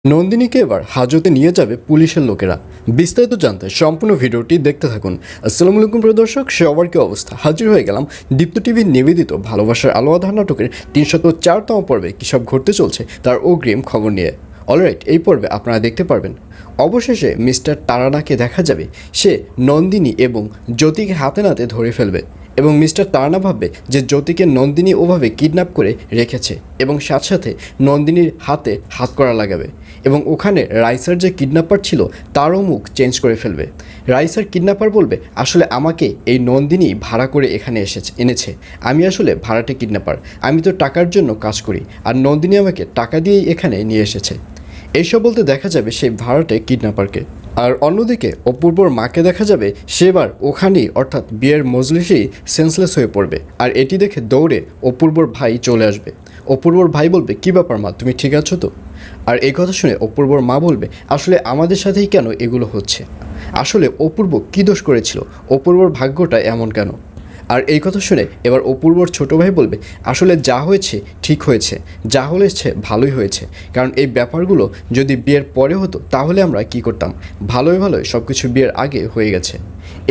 নন্দিনীকে এবার হাজতে নিয়ে যাবে পুলিশের লোকেরা। বিস্তারিত জানতে সম্পূর্ণ ভিডিওটি দেখতে থাকুন। আসসালামু আলাইকুম প্রিয় দর্শক, সবার কি অবস্থা? হাজির হয়ে গেলাম দীপ্ত টিভির নিবেদিত ভালোবাসার আলো আঁধার নাটকের ৩০৪তম পর্বে কী সব ঘটতে চলছে তার অগ্রিম খবর নিয়ে। অলরাইট, এই পর্বে আপনারা দেখতে পারবেন অবশেষে মিস্টার তারানাকে দেখা যাবে সে নন্দিনী এবং জ্যোতিকে হাতে নাতে ধরে ফেলবে এবং মিস্টার তারানা ভাববে যে জ্যোতিকে নন্দিনী ওভাবে কিডন্যাপ করে রেখেছে এবং সাথে সাথে নন্দিনীর হাতে হাত করা লাগাবে এবং ওখানে রাইসার যে কিডন্যাপার ছিল তারও মুখ চেঞ্জ করে ফেলবে। রাইসার কিডন্যাপার বলবে, আসলে আমাকে এই নন্দিনী ভাড়া করে এখানে এনেছে, আমি আসলে ভাড়াটে কিডন্যাপার, আমি তো টাকার জন্য কাজ করি আর নন্দিনী আমাকে টাকা দিয়েই এখানে নিয়ে এসেছে। এইসব বলতে দেখা যাবে সেই ভাড়াটে কিডন্যাপারকে। আর অন্যদিকে অপূর্বর মাকে দেখা যাবে সেবার ওখানেই অর্থাৎ বিয়ের মজলিসেই সেন্সলেস হয়ে পড়বে। আর এটি দেখে দৌড়ে অপূর্বর ভাই চলে আসবে। অপূর্বর ভাই বলবে, কী ব্যাপার মা, তুমি ঠিক আছো তো? আর এই কথা শুনে অপূর্বর মা বলবে, আসলে আমাদের সাথেই কেন এগুলো হচ্ছে? আসলে অপূর্ব কী দোষ করেছিল? অপূর্বর ভাগ্যটা এমন কেন? আর এই কথা শুনে এবার অপূর্বর ছোটো ভাই বলবে, আসলে যা হয়েছে ঠিক হয়েছে, যা হয়েছে ভালোই হয়েছে, কারণ এই ব্যাপারগুলো যদি বিয়ের পরে হতো তাহলে আমরা কি করতাম? ভালোই সব কিছু বিয়ের আগে হয়ে গেছে।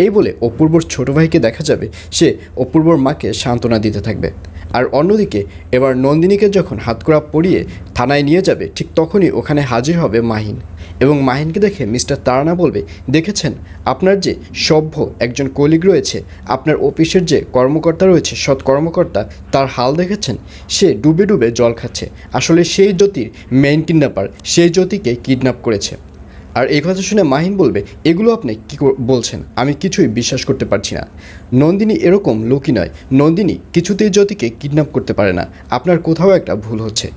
এই বলে অপূর্বর ছোটো ভাইকে দেখা যাবে সে অপূর্বর মাকে সান্ত্বনা দিতে থাকবে। আর অন্যদিকে এবার নন্দিনীকে যখন হাতকড়া পরিয়ে থানায় নিয়ে যাবে ঠিক তখনই ওখানে হাজির হবে মাহিন এবং মাহিনকে দেখে মিস্টার তারানা বলবে, দেখেছেন আপনার যে সভ্য একজন কলিগ রয়েছে, আপনার অফিসের যে কর্মকর্তা রয়েছে, সৎ কর্মকর্তা, তার হাল দেখেছেন? সে ডুবে ডুবে জল খাচ্ছে। আসলে সেই জ্যোতির মেইন কিডন্যাপার, সেই জ্যোতিকে কিডন্যাপ করেছে। আর এই কথা শুনে মাহিন বলবে, এগুলো আপনি কী বলছেন? আমি কিছুই বিশ্বাস করতে পারছি না। নন্দিনী এরকম লোকই নয়, নন্দিনী কিছুতেই জ্যোতিকে কিডন্যাপ করতে পারে না, আপনার কোথাও একটা ভুল হচ্ছে।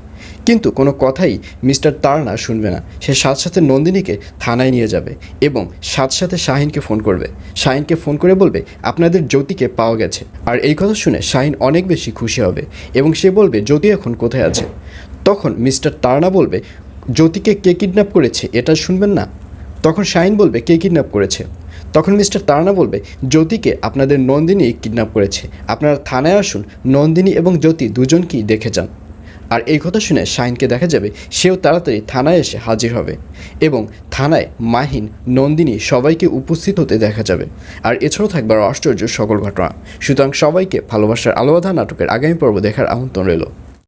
কিন্তু কোনো কথাই মিস্টার তারানা শুনবে না। সে সাথে সাথে নন্দিনীকে থানায় নিয়ে যাবে এবং সাথে সাথে শাহিনকে ফোন করবে। শাহিনকে ফোন করে বলবে, আপনাদের জ্যোতিকে পাওয়া গেছে। আর এই কথা শুনে শাহিন অনেক বেশি খুশি হবে এবং সে বলবে, জ্যোতি এখন কোথায় আছে? তখন মিস্টার তারানা বলবে, জ্যোতিকে কে কিডন্যাপ করেছে এটা শুনবেন না? তখন শাহিন বলবে, কে কিডন্যাপ করেছে? তখন মিস্টার তারানা বলবে, জ্যোতিকে আপনাদের নন্দিনী কিডন্যাপ করেছে, আপনারা থানায় আসুন, নন্দিনী এবং জ্যোতি দুজনকেই দেখে যান। আর এই কথা শুনে শাহিনকে দেখা যাবে সেও তাড়াতাড়ি থানায় এসে হাজির হবে এবং থানায় মাহিন, নন্দিনী সবাইকে উপস্থিত হতে দেখা যাবে। আর এছাড়াও থাকবে আশ্চর্য সকল ঘটনা। সুতরাং সবাইকে ভালোবাসার আলো আঁধার নাটকের আগামী পর্ব দেখার আমন্ত্রণ রইল।